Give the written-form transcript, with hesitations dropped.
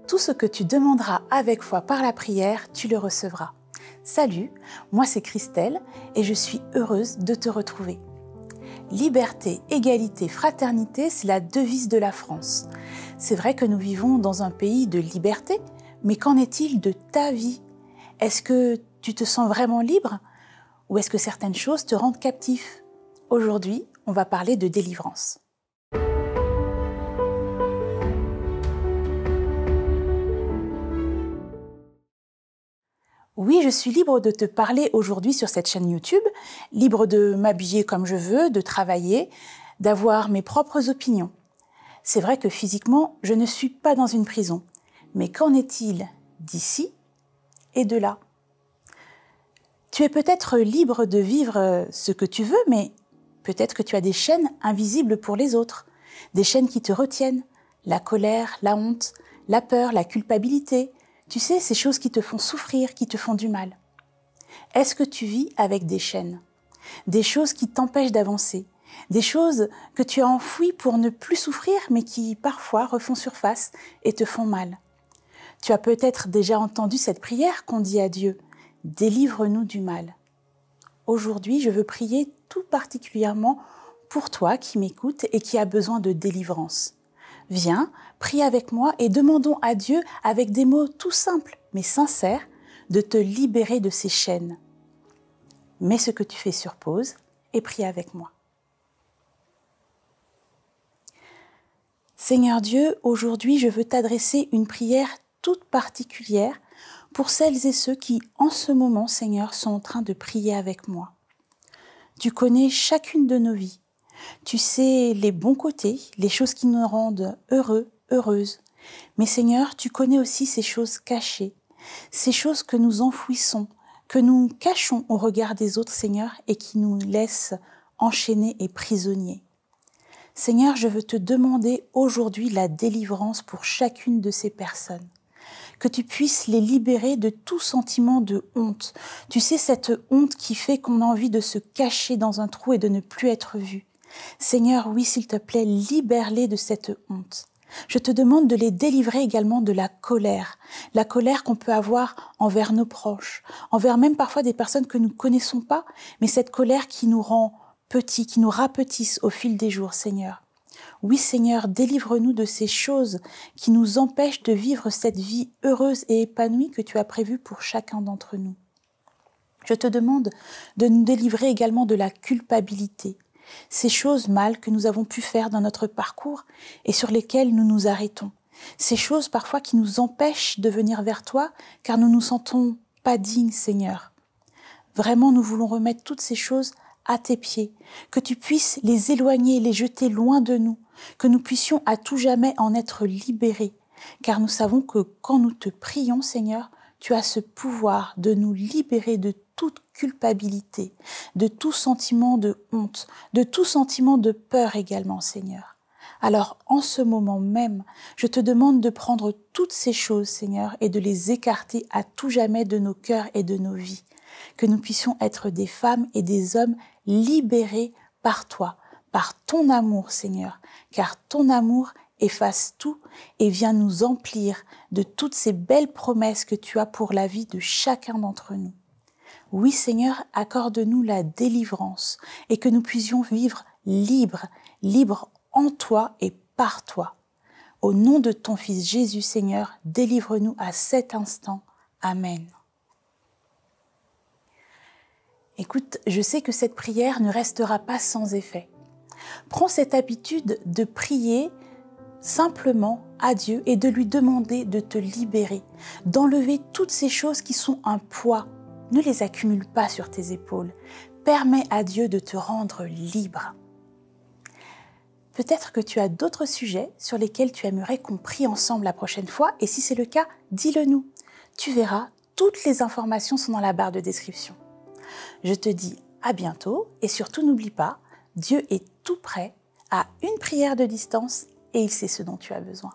Tout ce que tu demanderas avec foi par la prière, tu le recevras. Salut, moi c'est Christelle et je suis heureuse de te retrouver. Liberté, égalité, fraternité, c'est la devise de la France. C'est vrai que nous vivons dans un pays de liberté, mais qu'en est-il de ta vie? Est-ce que tu te sens vraiment libre ou est-ce que certaines choses te rendent captif? Aujourd'hui, on va parler de délivrance. Oui, je suis libre de te parler aujourd'hui sur cette chaîne YouTube, libre de m'habiller comme je veux, de travailler, d'avoir mes propres opinions. C'est vrai que physiquement, je ne suis pas dans une prison. Mais qu'en est-il d'ici et de là? Tu es peut-être libre de vivre ce que tu veux, mais peut-être que tu as des chaînes invisibles pour les autres, des chaînes qui te retiennent, la colère, la honte, la peur, la culpabilité. Tu sais, ces choses qui te font souffrir, qui te font du mal. Est-ce que tu vis avec des chaînes? Des choses qui t'empêchent d'avancer? Des choses que tu as enfouies pour ne plus souffrir, mais qui parfois refont surface et te font mal? Tu as peut-être déjà entendu cette prière qu'on dit à Dieu: « Délivre-nous du mal ». Aujourd'hui, je veux prier tout particulièrement pour toi qui m'écoutes et qui a besoin de délivrance. Viens, prie avec moi et demandons à Dieu, avec des mots tout simples mais sincères, de te libérer de ces chaînes. Mets ce que tu fais sur pause et prie avec moi. Seigneur Dieu, aujourd'hui je veux t'adresser une prière toute particulière pour celles et ceux qui, en ce moment, Seigneur, sont en train de prier avec moi. Tu connais chacune de nos vies. Tu sais les bons côtés, les choses qui nous rendent heureux, heureuses. Mais Seigneur, tu connais aussi ces choses cachées, ces choses que nous enfouissons, que nous cachons au regard des autres, Seigneur, et qui nous laissent enchaînés et prisonniers. Seigneur, je veux te demander aujourd'hui la délivrance pour chacune de ces personnes. Que tu puisses les libérer de tout sentiment de honte. Tu sais, cette honte qui fait qu'on a envie de se cacher dans un trou et de ne plus être vu. Seigneur, oui, s'il te plaît, libère-les de cette honte. Je te demande de les délivrer également de la colère qu'on peut avoir envers nos proches, envers même parfois des personnes que nous ne connaissons pas, mais cette colère qui nous rend petits, qui nous rapetissent au fil des jours, Seigneur. Oui, Seigneur, délivre-nous de ces choses qui nous empêchent de vivre cette vie heureuse et épanouie que tu as prévue pour chacun d'entre nous. Je te demande de nous délivrer également de la culpabilité, ces choses mal que nous avons pu faire dans notre parcours et sur lesquelles nous nous arrêtons. Ces choses parfois qui nous empêchent de venir vers toi car nous nous sentons pas dignes, Seigneur. Vraiment, nous voulons remettre toutes ces choses à tes pieds, que tu puisses les éloigner, les jeter loin de nous, que nous puissions à tout jamais en être libérés, car nous savons que quand nous te prions, Seigneur, tu as ce pouvoir de nous libérer de toute culpabilité, de tout sentiment de honte, de tout sentiment de peur également, Seigneur. Alors, en ce moment même, je te demande de prendre toutes ces choses, Seigneur, et de les écarter à tout jamais de nos cœurs et de nos vies, que nous puissions être des femmes et des hommes libérés par toi, par ton amour, Seigneur, car ton amour efface tout et vient nous emplir de toutes ces belles promesses que tu as pour la vie de chacun d'entre nous. Oui, Seigneur, accorde-nous la délivrance et que nous puissions vivre libres, libres en toi et par toi. Au nom de ton Fils Jésus, Seigneur, délivre-nous à cet instant. Amen. Écoute, je sais que cette prière ne restera pas sans effet. Prends cette habitude de prier simplement à Dieu et de lui demander de te libérer, d'enlever toutes ces choses qui sont un poids. Ne les accumule pas sur tes épaules. Permets à Dieu de te rendre libre. Peut-être que tu as d'autres sujets sur lesquels tu aimerais qu'on prie ensemble la prochaine fois, et si c'est le cas, dis-le nous. Tu verras, toutes les informations sont dans la barre de description. Je te dis à bientôt et surtout n'oublie pas, Dieu est tout prêt, à une prière de distance et il sait ce dont tu as besoin.